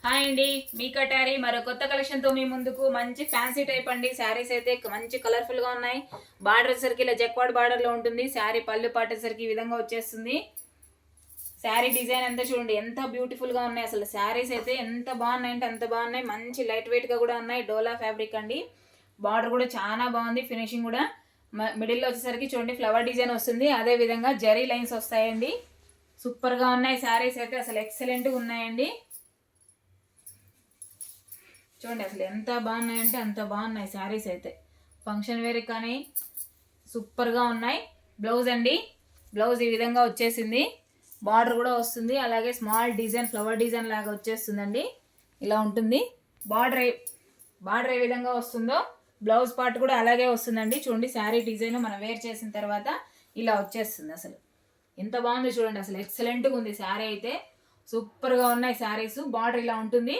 Hi అండి, మీ కటారి మరో కొత్త కలెక్షన్తో మీ ముందుకు. మంచి ఫ్యాన్సీ టైప్ అండి. శారీస్ అయితే మంచి కలర్ఫుల్గా ఉన్నాయి. బార్డర్ వచ్చేసరికి ఇలా జక్వాడ్ బార్డర్లో ఉంటుంది. శారీ పళ్ళు పాటేసరికి ఈ విధంగా వచ్చేస్తుంది. శారీ డిజైన్ అంతా చూడండి ఎంత బ్యూటిఫుల్గా ఉన్నాయి. అసలు శారీస్ అయితే ఎంత బాగున్నాయి అంటే అంత బాగున్నాయి. మంచి లైట్ వెయిట్గా కూడా ఉన్నాయి. డోలా ఫ్యాబ్రిక్ అండి. బార్డర్ కూడా చాలా బాగుంది. ఫినిషింగ్ కూడా మిడిల్లో వచ్చేసరికి చూడండి ఫ్లవర్ డిజైన్ వస్తుంది. అదే విధంగా జరీ లైన్స్ వస్తాయండి. సూపర్గా ఉన్నాయి శారీస్ అయితే. అసలు ఎక్సలెంట్గా ఉన్నాయండి. చూడండి అసలు ఎంత బాగున్నాయంటే అంత బాగున్నాయి శారీస్ అయితే. ఫంక్షన్ వేర్ కానీ సూపర్గా ఉన్నాయి. బ్లౌజ్ అండి, బ్లౌజ్ ఈ విధంగా వచ్చేసింది. బార్డర్ కూడా వస్తుంది. అలాగే స్మాల్ డిజైన్ ఫ్లవర్ డిజైన్ లాగా వచ్చేస్తుందండి. ఇలా ఉంటుంది. బార్డర్ ఏ విధంగా వస్తుందో బ్లౌజ్ పార్ట్ కూడా అలాగే వస్తుందండి. చూడండి శారీ డిజైన్ మనం వేర్ చేసిన తర్వాత ఇలా వచ్చేస్తుంది. అసలు ఎంత బాగుంది చూడండి. అసలు ఎక్సలెంట్గా ఉంది శారీ అయితే. సూపర్గా ఉన్నాయి శారీస్. బార్డర్ ఇలా ఉంటుంది.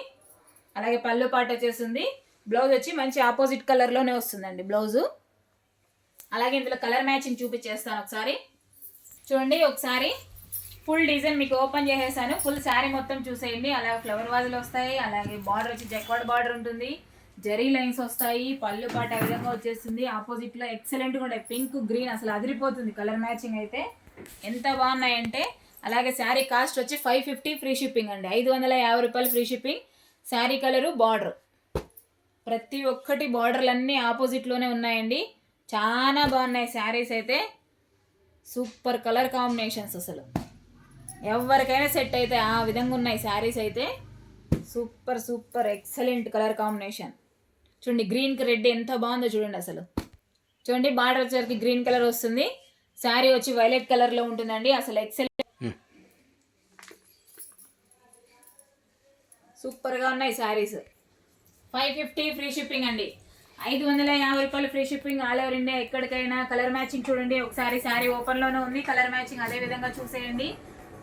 అలాగే పళ్ళు పాట వచ్చేస్తుంది. బ్లౌజ్ వచ్చి మంచి ఆపోజిట్ కలర్లోనే వస్తుందండి బ్లౌజు. అలాగే ఇందులో కలర్ మ్యాచింగ్ చూపించేస్తాను ఒకసారి చూడండి. ఒకసారి ఫుల్ డిజైన్ మీకు ఓపెన్ చేసేసాను. ఫుల్ శారీ మొత్తం చూసేయండి. అలాగే ఫ్లవర్ వాజులు వస్తాయి. అలాగే బార్డర్ వచ్చి జక్వాడ్ బార్డర్ ఉంటుంది. జరీ లైన్స్ వస్తాయి. పళ్ళు పాట ఆ విధంగా వచ్చేస్తుంది. ఆపోజిట్లో ఎక్సలెంట్గా ఉంటాయి. పింక్ గ్రీన్ అసలు అదిరిపోతుంది కలర్ మ్యాచింగ్ అయితే. ఎంత బాగున్నాయంటే. అలాగే శారీ కాస్ట్ వచ్చి 550 ఫ్రీ షిప్పింగ్ అండి. 550 రూపాయలు free shipping. Sari colour border ప్రతి ఒక్కటి బార్డర్లన్నీ ఆపోజిట్లోనే ఉన్నాయండి. చాలా బాగున్నాయి శారీస్ అయితే. సూపర్ కలర్ కాంబినేషన్స్ అసలు ఎవరికైనా సెట్ అయితే ఆ విధంగా ఉన్నాయి శారీస్ అయితే. Super super excellent colour combination. చూడండి గ్రీన్కి రెడ్ ఎంత బాగుందో చూడండి అసలు. చూడండి బార్డర్ వచ్చేసరికి గ్రీన్ కలర్ వస్తుంది. శారీ వచ్చి వైలెట్ కలర్లో ఉంటుందండి. అసలు ఎక్సలెంట్ సూపర్గా ఉన్నాయి శారీస్. 550 ఫ్రీ షిప్పింగ్ అండి. 550 రూపాయలు free shipping all over India ఎక్కడికైనా. కలర్ మ్యాచింగ్ చూడండి ఒకసారి. శారీ ఓపెన్లోనే ఉంది. కలర్ మ్యాచింగ్ అదే విధంగా చూసేయండి.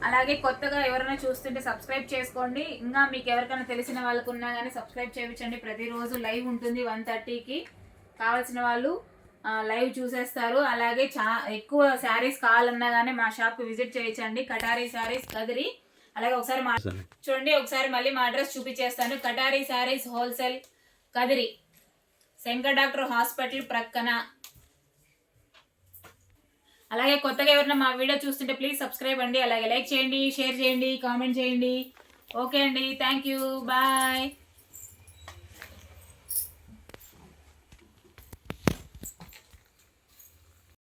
అలాగే కొత్తగా ఎవరైనా చూస్తుంటే సబ్స్క్రైబ్ చేసుకోండి. ఇంకా మీకు ఎవరికైనా తెలిసిన వాళ్ళకు ఉన్నా కానీ సబ్స్క్రైబ్ చేయించండి. ప్రతిరోజు లైవ్ ఉంటుంది 1:30కి. కావాల్సిన వాళ్ళు లైవ్ చూసేస్తారు. అలాగే ఎక్కువ శారీస్ కావాలన్నా కానీ మా షాప్కి విజిట్ చేయించండి. కటారీ శారీస్ కదిరి. అలాగే ఒకసారి చూడండి ఒకసారి మళ్ళీ మా అడ్రస్ చూపించేస్తాను. Katari saris wholesale Kadiri, Shankar doctor hospital ప్రక్కన. అలాగే కొత్తగా ఎవరైనా మా వీడియో చూస్తుంటే ప్లీజ్ సబ్స్క్రైబ్ అండి. అలాగే లైక్ చేయండి, షేర్ చేయండి, కామెంట్ చేయండి. ఓకే అండి, థ్యాంక్ యూ, బాయ్.